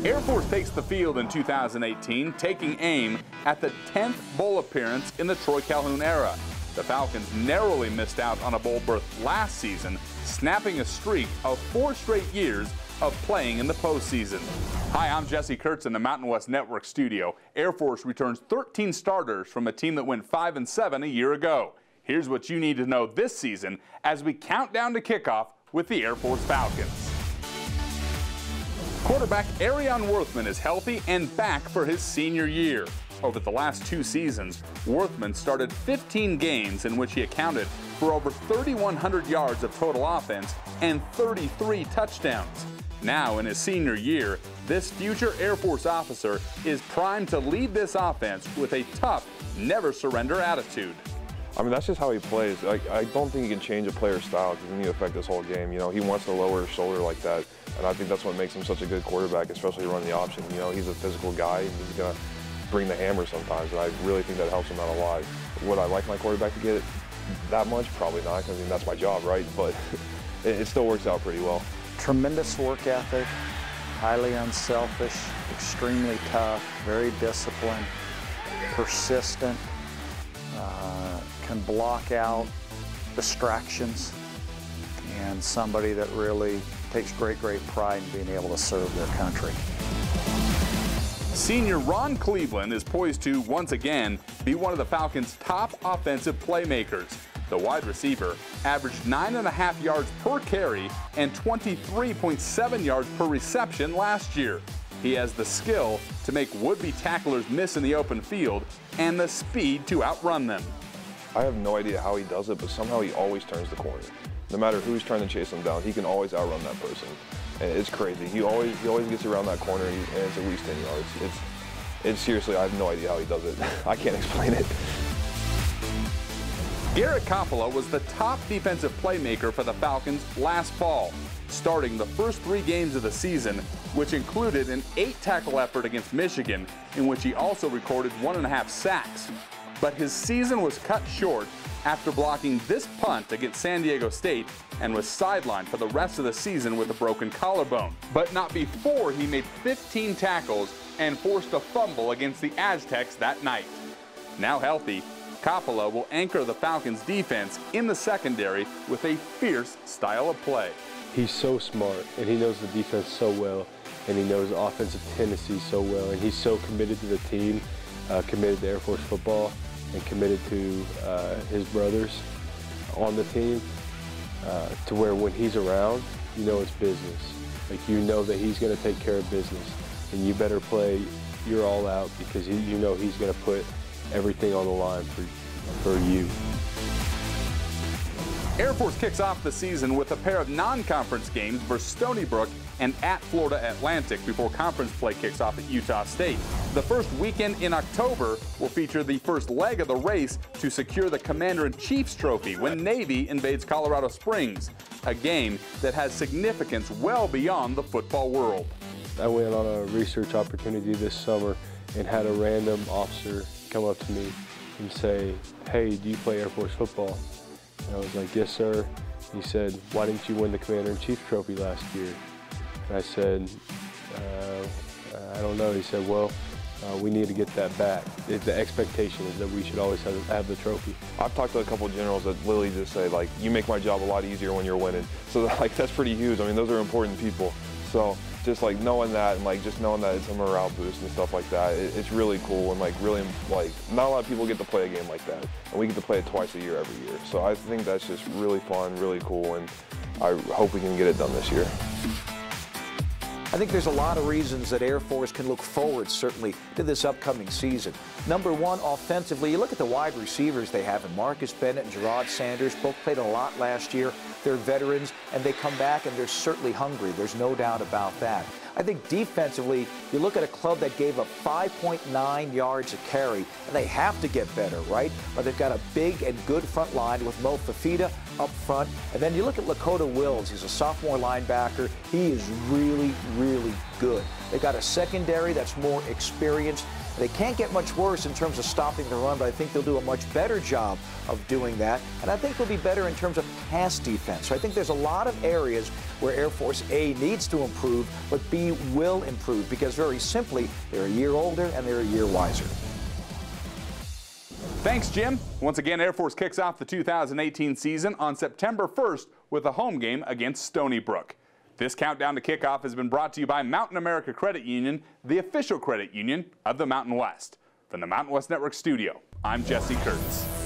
Air Force takes the field in 2018, taking aim at the 10th bowl appearance in the Troy Calhoun era. The Falcons narrowly missed out on a bowl berth last season, snapping a streak of 4 straight years of playing in the postseason. Hi, I'm Jesse Kurtz in the Mountain West Network studio. Air Force returns 13 starters from a team that went 5-7 a year ago. Here's what you need to know this season as we count down to kickoff with the Air Force Falcons. Quarterback Arion Worthman is healthy and back for his senior year. Over the last 2 seasons, Worthman started 15 games in which he accounted for over 3,100 yards of total offense and 33 touchdowns. Now in his senior year, this future Air Force officer is primed to lead this offense with a tough, never surrender attitude. I mean, that's just how he plays. I don't think you can change a player's style because then you affect his whole game. You know, he wants to lower his shoulder like that, and I think that's what makes him such a good quarterback, especially running the option. You know, he's a physical guy, and he's going to bring the hammer sometimes, and I really think that helps him out a lot. Would I like my quarterback to get it that much? Probably not, because I mean, that's my job, right? But it still works out pretty well. Tremendous work ethic, highly unselfish, extremely tough, very disciplined, persistent, can block out distractions, and somebody that really takes great pride in being able to serve their country. Senior Ron Cleveland is poised to, once again, be one of the Falcons' top offensive playmakers. The wide receiver averaged 9.5 yards per carry and 23.7 yards per reception last year. He has the skill to make would-be tacklers miss in the open field and the speed to outrun them. I have no idea how he does it, but somehow he always turns the corner. No matter who's trying to chase him down, he can always outrun that person. And it's crazy. He always gets around that corner, and it's at least 10 yards. It's seriously, I have no idea how he does it. I can't explain it. Garrett Coppola was the top defensive playmaker for the Falcons last fall, starting the first 3 games of the season, which included an 8-tackle effort against Michigan, in which he also recorded 1.5 sacks. But his season was cut short after blocking this punt against San Diego State and was sidelined for the rest of the season with a broken collarbone. But not before he made 15 tackles and forced a fumble against the Aztecs that night. Now healthy, Coppola will anchor the Falcons' defense in the secondary with a fierce style of play. He's so smart, and he knows the defense so well, and he knows offensive tendencies so well, and he's so committed to the team, committed to Air Force football, and committed to his brothers on the team, to where when he's around, you know it's business. Like, you know that he's going to take care of business, and you better play your all out because you know he's going to put everything on the line for you. Air Force kicks off the season with a pair of non-conference games versus Stony Brook and at Florida Atlantic before conference play kicks off at Utah State. The first weekend in October will feature the first leg of the race to secure the Commander-in-Chief's trophy when Navy invades Colorado Springs, a game that has significance well beyond the football world. I went on a research opportunity this summer and had a random officer come up to me and say, "Hey, do you play Air Force football?" And I was like, "Yes, sir." He said, "Why didn't you win the Commander-in-Chief trophy last year?" And I said, "I don't know." He said, "Well, we need to get that back. The expectation is that we should always have the trophy." I've talked to a couple of generals that literally just say, like, you make my job a lot easier when you're winning. So, like, that's pretty huge. I mean, those are important people. So just, like, knowing that and, like, just knowing that it's a morale boost and stuff like that, it's really cool. And, like, really, like, not a lot of people get to play a game like that. And we get to play it twice a year every year. So I think that's just really fun, really cool, and I hope we can get it done this year. I think there's a lot of reasons that Air Force can look forward, certainly, to this upcoming season. Number one, offensively, you look at the wide receivers they have, and Marcus Bennett and Gerard Sanders both played a lot last year. They're veterans, and they come back, and they're certainly hungry. There's no doubt about that. I think defensively, you look at a club that gave up 5.9 yards a carry, and they have to get better, right? But they've got a big and good front line with Mo Fafita up front. And then you look at Lakota Wills. He's a sophomore linebacker. He is really, really good. They've got a secondary that's more experienced. They can't get much worse in terms of stopping the run, but I think they'll do a much better job of doing that. And I think they'll be better in terms of pass defense. So I think there's a lot of areas where Air Force A needs to improve, but B will improve because very simply, they're a year older and they're a year wiser. Thanks, Jim. Once again, Air Force kicks off the 2018 season on September 1st with a home game against Stony Brook. This countdown to kickoff has been brought to you by Mountain America Credit Union, the official credit union of the Mountain West. From the Mountain West Network studio, I'm Jesse Kurtz.